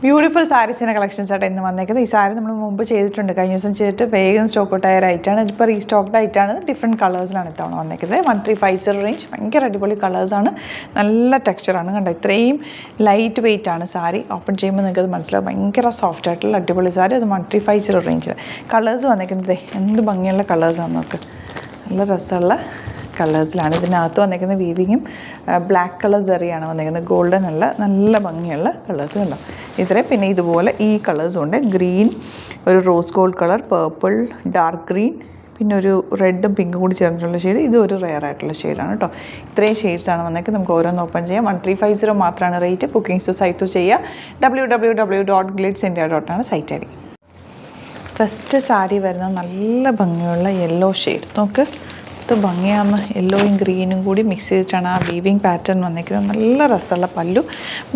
Beautiful സാരീസിൻ്റെ collections ആയിട്ട് ഇന്ന് വന്നേക്കുന്നത്. ഈ സാരി നമ്മൾ മുമ്പ് ചെയ്തിട്ടുണ്ട്, കഴിഞ്ഞ ദിവസം ചെയ്തിട്ട് വേഗം സ്റ്റോക്ക് ഔട്ട് ആയ ആയിട്ടാണ്. ഇപ്പോൾ റീസ്റ്റോക്ഡ് ആയിട്ടാണ്, ഡിഫറെൻറ്റ് കളേഴ്സിലാണ് ഇത്തവണ വന്നേക്കുന്നത്. 1350 റേഞ്ച്, ഭയങ്കര അടിപൊളി കളേഴ്സാണ്, നല്ല ടെക്സ്ചറാണ്. കണ്ടോ, ഇത്രയും ലൈറ്റ് വെയിറ്റ് ആണ് സാരി. ഓപ്പൺ ചെയ്യുമ്പോൾ നിങ്ങൾക്ക് അത് മനസ്സിലാവും, ഭയങ്കര സോഫ്റ്റ് ആയിട്ടുള്ള അടിപൊളി സാരി. അത് 1350 റേഞ്ചിൽ കളേഴ്സ് വന്നേക്കുന്നത് എന്ത് ഭംഗിയുള്ള കളേഴ്സാണ് നോക്ക്, നല്ല രസമുള്ള കളേഴ്സിലാണ്. ഇതിനകത്ത് വന്നിരിക്കുന്ന വീവിങ്ങും ബ്ലാക്ക് കളർ ജെറിയാണ് വന്നിരിക്കുന്നത്, ഗോൾഡൻ അല്ല, നല്ല ഭംഗിയുള്ള കളേഴ്സ് കണ്ടോ ഇത്രയും. പിന്നെ ഇതുപോലെ ഈ കളേഴ്സും ഉണ്ട്, ഗ്രീൻ, ഒരു rose gold colour, purple, dark green, പിന്നെ ഒരു റെഡും പിങ്കും കൂടി ചേർന്നിട്ടുള്ള ഷെയ്ഡ്. ഇത് ഒരു റെയർ ആയിട്ടുള്ള ഷെയ്ഡാണ് കേട്ടോ. ഇത്രയും ഷെയ്ഡ്സാണ് വന്നേക്കുന്നത്. നമുക്ക് ഓരോന്ന് ഓപ്പൺ ചെയ്യാം. 1350 മാത്രമാണ് റേറ്റ്. ബുക്കിംഗ്സ് സൈറ്റ് ചെയ്യുക, www.glitzindia.com site I D. First sari വരുന്നത് നല്ല ഭംഗിയുള്ള യെല്ലോ ഷെയ്ഡ് നോക്ക്, ഇത് ഭംഗിയാകുന്ന യെല്ലോയും ഗ്രീനും കൂടി മിക്സ് ചെയ്തിട്ടാണ് ആ വീവിങ് പാറ്റേൺ വന്നിരിക്കുന്നത്. നല്ല രസമുള്ള പല്ലു.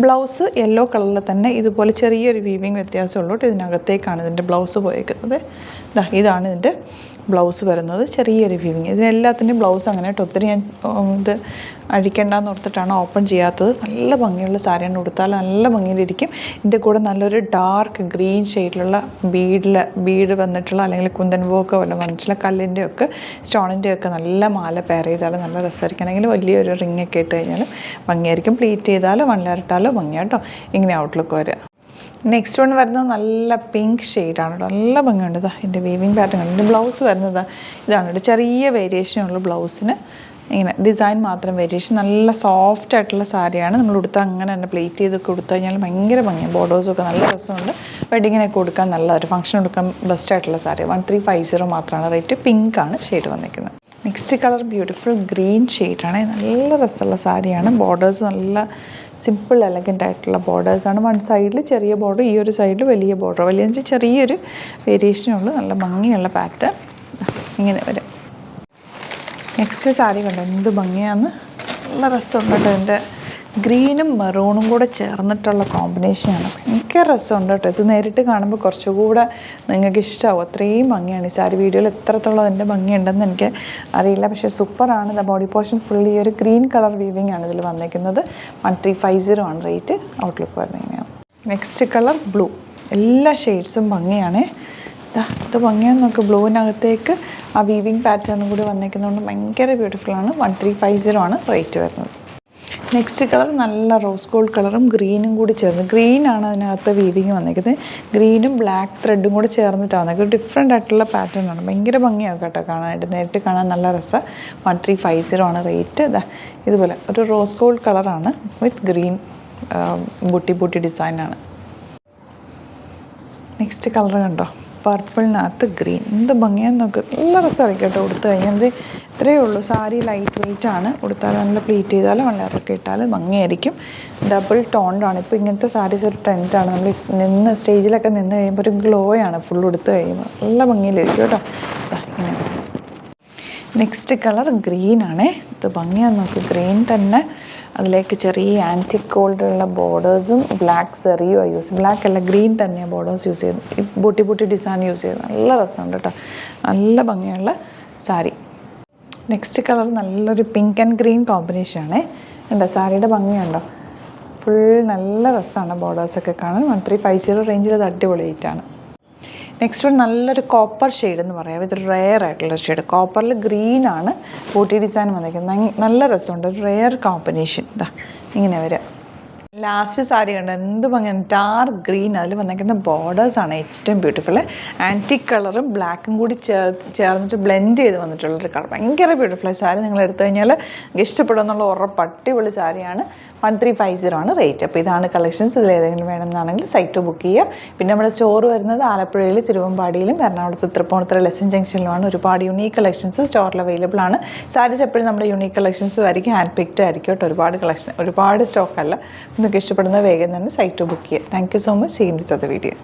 ബ്ലൗസ് യെല്ലോ കളറിൽ തന്നെ ഇതുപോലെ ചെറിയൊരു വീവിങ് വ്യത്യാസമുള്ളൂ. ഇതിനകത്തേക്കാണ് ഇതിൻ്റെ ബ്ലൗസ് പോയേക്കുന്നത്. ഇതാണ് ഇതിൻ്റെ ബ്ലൗസ് വരുന്നത്, ചെറിയൊരു വീവിങ്. ഇതിനെല്ലാത്തിൻ്റെയും ബ്ലൗസ് അങ്ങനെ കേട്ടോ. ഒത്തിരി ഞാൻ ഇത് അഴിക്കേണ്ടെന്ന് ഓർത്തിട്ടാണ് ഓപ്പൺ ചെയ്യാത്തത്. നല്ല ഭംഗിയുള്ള സാരിയാണ്, ഉടുത്താൽ നല്ല ഭംഗിയിലിരിക്കും. ഇതിൻ്റെ കൂടെ നല്ലൊരു ഡാർക്ക് ഗ്രീൻ ഷെയ്ഡിലുള്ള ബീഡ് വന്നിട്ടുള്ള, അല്ലെങ്കിൽ കുന്തൻ വർക്ക് വല്ല വന്നിട്ടുള്ള കല്ലിൻ്റെയൊക്കെ സ്റ്റോണിൻ്റെയൊക്കെ നല്ല മാല പെയർ ചെയ്താൽ നല്ല രസമായിരിക്കും. അല്ലെങ്കിൽ വലിയൊരു റിങ്ങൊക്കെ ഇട്ട് കഴിഞ്ഞാൽ ഭംഗിയായിരിക്കും. പ്ലീറ്റ് ചെയ്താലോ വണ്ണിലിട്ടാലോ ഭംഗിയാട്ടോ. ഇങ്ങനെ ഔട്ട്ലുക്ക് വരിക. നെക്സ്റ്റ് വൺ വരുന്നത് നല്ല പിങ്ക് ഷെയ്ഡാണ് കേട്ടോ, നല്ല ഭംഗിയുണ്ട്. ഇതാ എൻ്റെ വീവിങ് പാറ്റേൺ. എൻ്റെ ബ്ലൗസ് വരുന്നത് ഇതാണ് കേട്ടോ, ചെറിയ വേരിയേഷനുള്ള ബ്ലൗസിന് ഇങ്ങനെ ഡിസൈൻ മാത്രം വേരിയേഷൻ. നല്ല സോഫ്റ്റ് ആയിട്ടുള്ള സാരിയാണ്. നമ്മൾ ഉടുത്താൽ അങ്ങനെ തന്നെ പ്ലേറ്റ് ചെയ്ത് കൊടുത്തു കഴിഞ്ഞാൽ ഭയങ്കര ഭംഗിയാണ്. ബോർഡേഴ്സൊക്കെ നല്ല രസമുണ്ട്. വെഡിങ്ങിനൊക്കെ കൊടുക്കാൻ നല്ല ഒരു ഫംഗ്ഷൻ കൊടുക്കാൻ ബെസ്റ്റ് ആയിട്ടുള്ള സാരി. 1350 മാത്രമാണ് റേറ്റ്. പിങ്കാണ് ഷെയ്ഡ് വന്നിരിക്കുന്നത്. നെക്സ്റ്റ് കളർ ബ്യൂട്ടിഫുൾ ഗ്രീൻ ഷെയ്ഡാണ്, നല്ല രസമുള്ള സാരിയാണ്. ബോർഡേഴ്സ് നല്ല സിമ്പിൾ എലഗൻ്റ് ആയിട്ടുള്ള ബോർഡേഴ്സാണ്. വൺ സൈഡിൽ ചെറിയ ബോർഡർ, ഈ ഒരു സൈഡിൽ വലിയ ബോർഡർ. വലിയ ചെറിയൊരു വേരിയേഷനുള്ളൂ, നല്ല ഭംഗിയുള്ള പാറ്റേൺ ഇങ്ങനെ വരും. നെക്സ്റ്റ് സാരി കണ്ടോ എന്ത് ഭംഗിയാന്ന്, നല്ല രസമുണ്ട് കേട്ടോ. ഇതിൻ്റെ ഗ്രീനും മെറൂണും കൂടെ ചേർന്നിട്ടുള്ള കോമ്പിനേഷനാണ്, ഭയങ്കര രസമുണ്ട് കേട്ടോ. ഇത് നേരിട്ട് കാണുമ്പോൾ കുറച്ചുകൂടെ നിങ്ങൾക്ക് ഇഷ്ടമാവും, അത്രയും ഭംഗിയാണ് ഈ സാരി. വീഡിയോയിൽ എത്രത്തോളം അതിൻ്റെ ഭംഗിയുണ്ടെന്ന് എനിക്ക് അറിയില്ല, പക്ഷേ സൂപ്പറാണ്. ദ ബോഡി പോർഷൻ ഫുള്ളി ഒരു ഗ്രീൻ കളർ വീവിങ് ആണ് ഇതിൽ വന്നിരിക്കുന്നത്. 1350 ആണ് റേറ്റ്. ഔട്ട്ലുക്ക് വരുന്നത്. Next colour blue. എല്ലാ ഷെയ്ഡ്സും ഭംഗിയാണ്. ഇത് ഭംഗിയാന്ന് നോക്ക്, ബ്ലൂവിനകത്തേക്ക് ആ വീവിങ് പാറ്റേണും കൂടി വന്നിരിക്കുന്നതുകൊണ്ട് ഭയങ്കര ബ്യൂട്ടിഫുള്ളാണ്. 1350 ആണ് റേറ്റ് വരുന്നത്. നെക്സ്റ്റ് കളർ നല്ല റോസ് ഗോൾഡ് കളറും ഗ്രീനും കൂടി ചേർന്ന്, ഗ്രീനാണ് അതിനകത്ത് വീവിങ് വന്നിരിക്കുന്നത്. ഗ്രീനും ബ്ലാക്ക് ത്രെഡും കൂടി ചേർന്നിട്ടാണ് വന്നിരിക്കുന്നത്. ഡിഫറെൻ്റ് ആയിട്ടുള്ള പാറ്റേൺ ആണ്, ഭയങ്കര ഭംഗിയാകും കേട്ടോ കാണാനായിട്ട്. നേരിട്ട് കാണാൻ നല്ല രസം. 1350 ആണ് റേറ്റ്. ഇതുപോലെ ഒരു റോസ് ഗോൾഡ് കളറാണ് വിത്ത് ഗ്രീൻ ബൂട്ടി ഡിസൈനാണ്. നെക്സ്റ്റ് കളർ കണ്ടോ, പർപ്പിളിനകത്ത് ഗ്രീൻ. എന്ത് ഭംഗിയാന്ന് നോക്ക്, നല്ല രസമായിരിക്കും കേട്ടോ ഉടുത്ത് കഴിഞ്ഞാൽ. ഇത്രയേ ഉള്ളൂ. സാരി ലൈറ്റ് വെയിറ്റ് ആണ്, ഉടുത്താൽ നല്ല പ്ലീറ്റ് ചെയ്താലും വളരെയൊക്കെ ഇട്ടാൽ ഭംഗിയായിരിക്കും. ഡബിൾ ടോണ്ടാണ്. ഇപ്പോൾ ഇങ്ങനത്തെ സാരീസ് ഒരു ട്രെൻഡാണ്. നമ്മൾ സ്റ്റേജിലൊക്കെ നിന്ന് കഴിയുമ്പോൾ ഒരു ഗ്ലോയാണ് ഫുൾ ഉടുത്ത് കഴിയുമ്പോൾ, നല്ല ഭംഗിയിലിരിക്കും കേട്ടോ. ഇങ്ങനെ നെക്സ്റ്റ് കളർ ഗ്രീനാണ്. ഇത് ഭംഗിയാന്ന് നോക്ക്, ഗ്രീൻ തന്നെ അതിലേക്ക് ചെറിയ ആൻറ്റിക് ഗോൾഡുള്ള ബോർഡേഴ്സും ബ്ലാക്ക് സെറിയുമാണ് യൂസ്. ബ്ലാക്ക് അല്ല, ഗ്രീൻ തന്നെയാണ് ബോർഡേഴ്സ് യൂസ് ചെയ്ത്, ബൂട്ടി ഡിസൈൻ യൂസ് ചെയ്ത് നല്ല രസമുണ്ട് കേട്ടോ. നല്ല ഭംഗിയുള്ള സാരി. നെക്സ്റ്റ് കളർ നല്ലൊരു പിങ്ക് ആൻഡ് ഗ്രീൻ കോമ്പിനേഷനാണ്. എന്താ സാരിയുടെ ഭംഗിയുണ്ടോ, ഫുൾ നല്ല രസമാണ് ബോർഡേഴ്സൊക്കെ കാണാൻ. 1350 റേഞ്ചിൽ അത് അടിപൊളിയായിട്ടാണ്. നെക്സ്റ്റ് വൺ നല്ലൊരു കോപ്പർ ഷെയ്ഡ് എന്ന് പറയാം. ഇതൊരു റെയർ ആയിട്ടുള്ള ഷെയ്ഡ്. കോപ്പറിൽ ഗ്രീനാണ് ബൂട്ടി ഡിസൈൻ വന്നിരിക്കുന്നത്. നല്ല രസമുണ്ട്, ഒരു റെയർ കോമ്പിനേഷൻ. ഇങ്ങനെ വരിക. ലാസ്റ്റ് സാരി കണ്ടോ എന്ത് ഭംഗിയാണ്, ഡാർക്ക് ഗ്രീൻ. അതിൽ വന്നിരിക്കുന്ന ബോർഡേഴ്സാണ് ഏറ്റവും ബ്യൂട്ടിഫുൾ. ആൻറ്റിക് കളറും ബ്ലാക്കും കൂടി ചേർന്നിട്ട് ബ്ലെൻഡ് ചെയ്ത് വന്നിട്ടുള്ളൊരു കളർ, ഭയങ്കര ബ്യൂട്ടിഫുൾ. സാരി നിങ്ങൾ എടുത്തു കഴിഞ്ഞാൽ ഇഷ്ടപ്പെടുമെന്നുള്ള ഉറപ്പ്. അടിപൊളി സാരിയാണ്. 1350 ആണ് റേറ്റ്. അപ്പോൾ ഇതാണ് കളക്ഷൻസ്. ഇതിൽ ഏതെങ്കിലും വേണമെന്നാണെങ്കിൽ സൈറ്റ് ബുക്ക് ചെയ്യുക. പിന്നെ നമ്മുടെ സ്റ്റോർ വരുന്നത് ആലപ്പുഴയിൽ, തിരുവമ്പാടിയിലും എറണാകുളത്ത് തൃപ്പൂണിത്തുറ ലെസൺ ജംഗ്ഷനിലുമാണ്. ഒരുപാട് യൂണീക്ക് കളക്ഷൻസ് സ്റ്റോറിൽ അവൈലബിൾ ആണ്. സാരീസ് എപ്പോഴും നമ്മുടെ യൂണീക്ക് കളക്ഷൻസും ആയിരിക്കും, ഹാൻഡ് പിക്ഡ് ആയിരിക്കും കേട്ടോ. ഒരുപാട് സ്റ്റോക്കല്ല. നിങ്ങൾക്ക് ഇഷ്ടപ്പെടുന്ന വേഗം തന്നെ സൈറ്റ് ബുക്ക് ചെയ്യുക. Thank you so much. See you with the video.